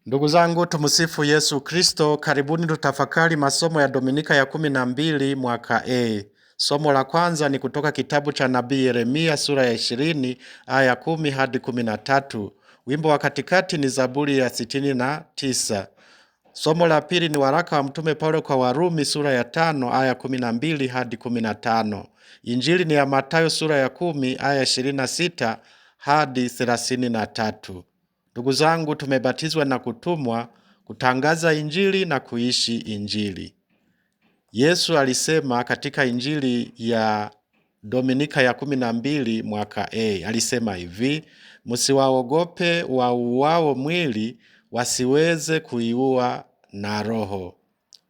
Ndugu zangu, tumsifu Yesu Kristo. Karibuni tutafakari masomo ya Dominika ya 12 mwaka A. Somo la kwanza ni kutoka kitabu cha nabii Yeremia sura ya 20 aya 10 hadi 13. Wimbo wa katikati ni Zaburi ya 69. Somo la pili ni waraka wa mtume Paulo kwa Warumi sura ya 5 aya 12 hadi 15. Injili ni ya Mathayo sura ya 10 aya 26 hadi 33. Ndugu zangu, tumebatizwa na kutumwa kutangaza Injili na kuishi Injili. Yesu alisema katika Injili ya Dominika ya 12 mwaka A, alisema hivi: msiwaogope wauao mwili, wasiweze kuiua na roho.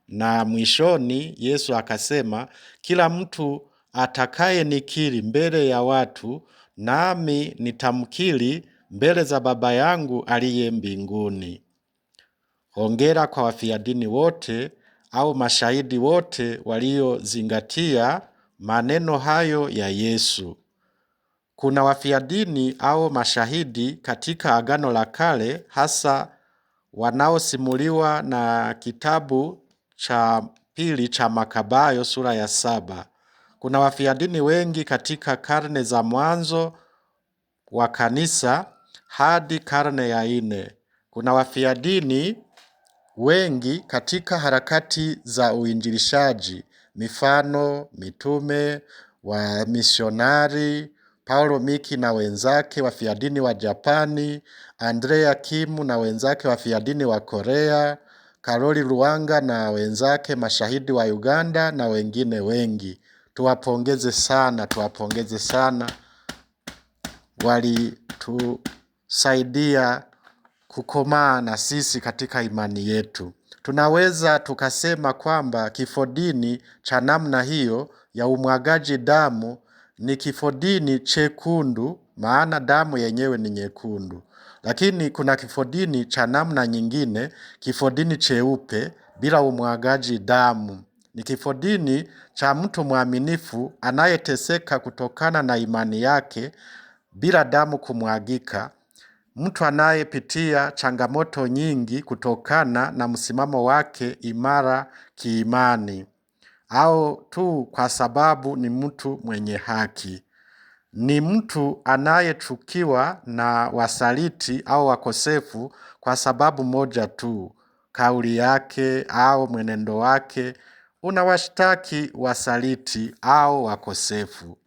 Na mwishoni Yesu akasema, kila mtu atakaye nikiri mbele ya watu, nami nitamkiri mbele za Baba yangu aliye mbinguni. Hongera kwa wafiadini wote au mashahidi wote waliozingatia maneno hayo ya Yesu. Kuna wafiadini au mashahidi katika Agano la Kale, hasa wanaosimuliwa na kitabu cha pili cha Makabayo sura ya 7. Kuna wafiadini wengi katika karne za mwanzo wa kanisa hadi karne ya 4. Kuna wafiadini wengi katika harakati za uinjilishaji, mifano mitume wa misionari Paulo Miki na wenzake, wafiadini wa Japani, Andrea Kimu na wenzake, wafiadini wa Korea, Karoli Luanga na wenzake, mashahidi wa Uganda na wengine wengi. Tuwapongeze sana. Walitusaidia kukomaa na sisi katika imani yetu. Tunaweza tukasema kwamba kifodini cha namna hiyo ya umwagaji damu ni kifodini chekundu, maana damu yenyewe ni nyekundu. Lakini kuna kifodini cha namna nyingine, kifodini cheupe bila umwagaji damu. Ni kifodini cha mtu mwaminifu anayeteseka kutokana na imani yake bila damu kumwagika. Mtu anayepitia changamoto nyingi kutokana na msimamo wake imara kiimani, au tu kwa sababu ni mtu mwenye haki. Ni mtu anayechukiwa na wasaliti au wakosefu kwa sababu moja tu: kauli yake au mwenendo wake unawashtaki wasaliti au wakosefu.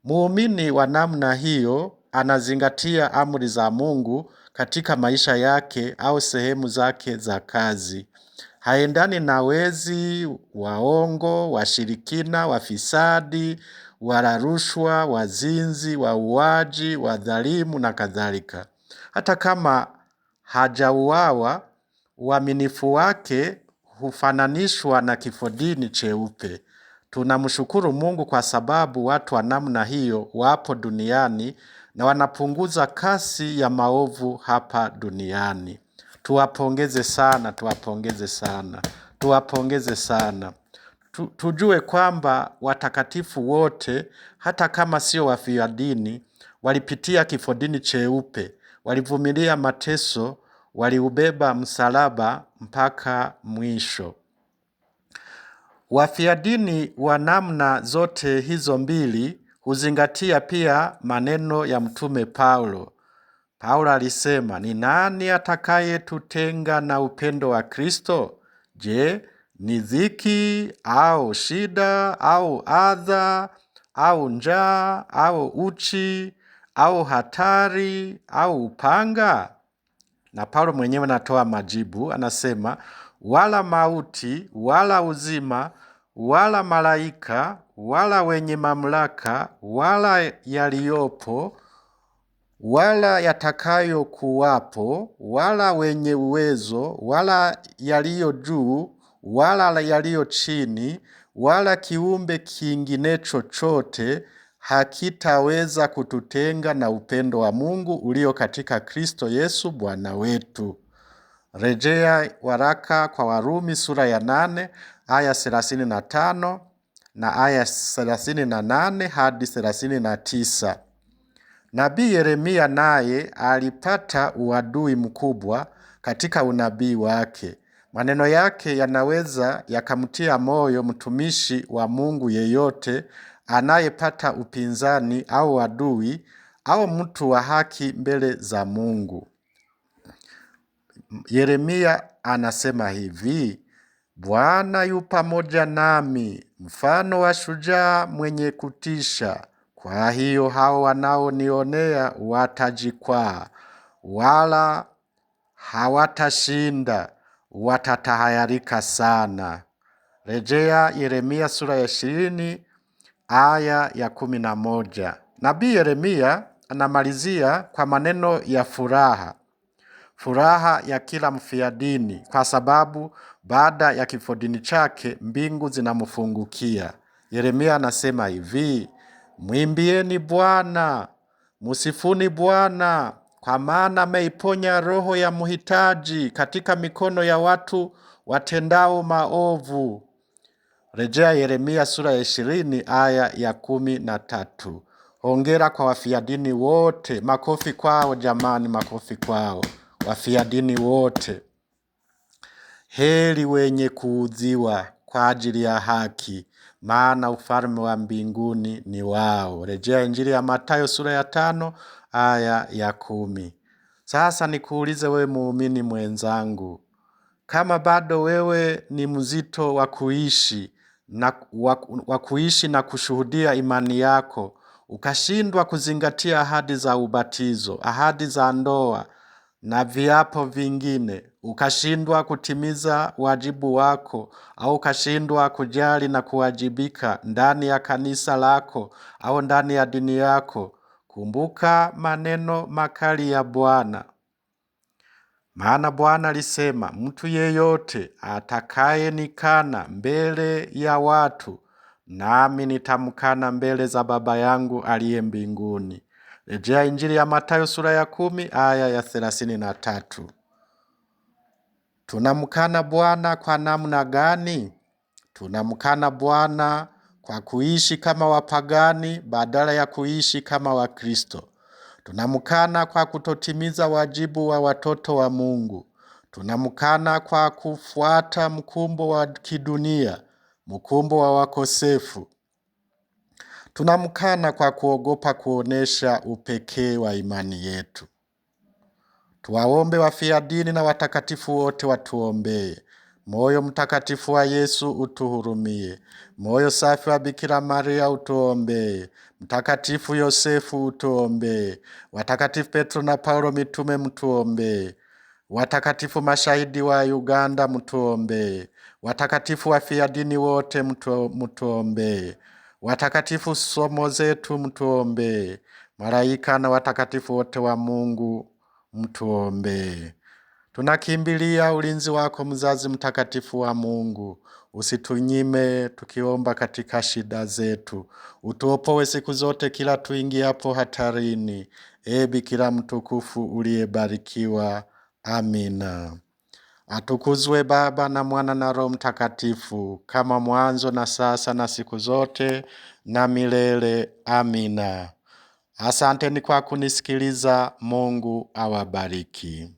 Muumini wa namna hiyo anazingatia amri za Mungu katika maisha yake au sehemu zake za kazi. Haendani na wezi, waongo, washirikina, wafisadi, wala rushwa, wazinzi, wauaji, wadhalimu na kadhalika. Hata kama hajauawa, uaminifu wake hufananishwa na kifodini cheupe. Tunamshukuru Mungu kwa sababu watu wa namna hiyo wapo duniani na wanapunguza kasi ya maovu hapa duniani. Tuwapongeze sana. Tujue kwamba watakatifu wote, hata kama sio wafiadini, walipitia kifodini cheupe, walivumilia mateso, waliubeba msalaba mpaka mwisho. Wafiadini wa namna zote hizo mbili huzingatia pia maneno ya mtume Paulo. Paulo alisema, ni nani atakayetutenga na upendo wa Kristo? Je, ni dhiki au shida au adha au njaa au uchi au hatari au upanga? Na Paulo mwenyewe anatoa majibu, anasema, wala mauti, wala uzima, wala malaika, wala wenye mamlaka, wala yaliyopo, wala yatakayo kuwapo, wala wenye uwezo, wala yaliyo juu, wala yaliyo chini, wala kiumbe kingine chochote hakitaweza kututenga na upendo wa Mungu ulio katika Kristo Yesu Bwana wetu. Rejea waraka kwa Warumi sura ya 8 aya 35 na aya 38 hadi 39. Nabii Yeremia naye alipata uadui mkubwa katika unabii wake. Maneno yake yanaweza yakamtia moyo mtumishi wa Mungu yeyote anayepata upinzani au adui au mtu wa haki mbele za Mungu. Yeremia anasema hivi: Bwana yu pamoja nami, mfano wa shujaa mwenye kutisha. Kwa hiyo hao wanaonionea watajikwaa, wala hawatashinda, watatahayarika sana. Rejea Yeremia sura ya 20 aya ya 11. Nabii Yeremia anamalizia kwa maneno ya furaha ya kila mfiadini, kwa sababu baada ya kifodini chake mbingu zinamfungukia. Yeremia anasema hivi: Mwimbieni Bwana, musifuni Bwana, kwa maana ameiponya roho ya mhitaji katika mikono ya watu watendao maovu. Rejea Yeremia sura ya 20 aya ya 13. Hongera kwa wafiadini wote. Makofi kwao jamani, makofi kwao wafiadini wote. Heri wenye kuudhiwa kwa ajili ya haki, maana ufalme wa mbinguni ni wao. Rejea Injili ya Mathayo sura ya 5 aya ya 10. Sasa nikuulize wewe muumini mwenzangu, kama bado wewe ni mzito wa kuishi na kushuhudia imani yako, ukashindwa kuzingatia ahadi za ubatizo, ahadi za ndoa na viapo vingine, ukashindwa kutimiza wajibu wako, au ukashindwa kujali na kuwajibika ndani ya kanisa lako au ndani ya dini yako, kumbuka maneno makali ya Bwana. Maana Bwana alisema, mtu yeyote atakayenikana mbele ya watu, nami nitamkana mbele za Baba yangu aliye mbinguni. Rejea Injili ya Mathayo sura ya 10 aya ya 33. Tunamkana Bwana kwa namna gani? Tunamkana Bwana kwa kuishi kama wapagani badala ya kuishi kama Wakristo. Tunamkana kwa kutotimiza wajibu wa watoto wa Mungu. Tunamkana kwa kufuata mkumbo wa kidunia, mkumbo wa wakosefu. Tunamkana kwa kuogopa kuonesha upekee wa imani yetu. Tuwaombe wafiadini na watakatifu wote watuombee. Moyo mtakatifu wa Yesu utuhurumie. Moyo safi wa Bikira Maria utuombee. Mtakatifu Yosefu utuombee. Watakatifu Petro na Paulo mitume mtuombee. Watakatifu mashahidi wa Uganda mtuombee. Watakatifu wafiadini wote mtuombee. Watakatifu somo zetu mtuombee. Malaika na watakatifu wote wa Mungu mtuombee. Tunakimbilia ulinzi wako mzazi mtakatifu wa Mungu. Usitunyime tukiomba katika shida zetu. Utuopoe siku zote kila tuingiapo hatarini. Ee Bikira mtukufu uliyebarikiwa. Amina. Atukuzwe Baba na Mwana na Roho Mtakatifu, kama mwanzo na sasa na siku zote na milele. Amina. Asanteni kwa kunisikiliza. Mungu awabariki.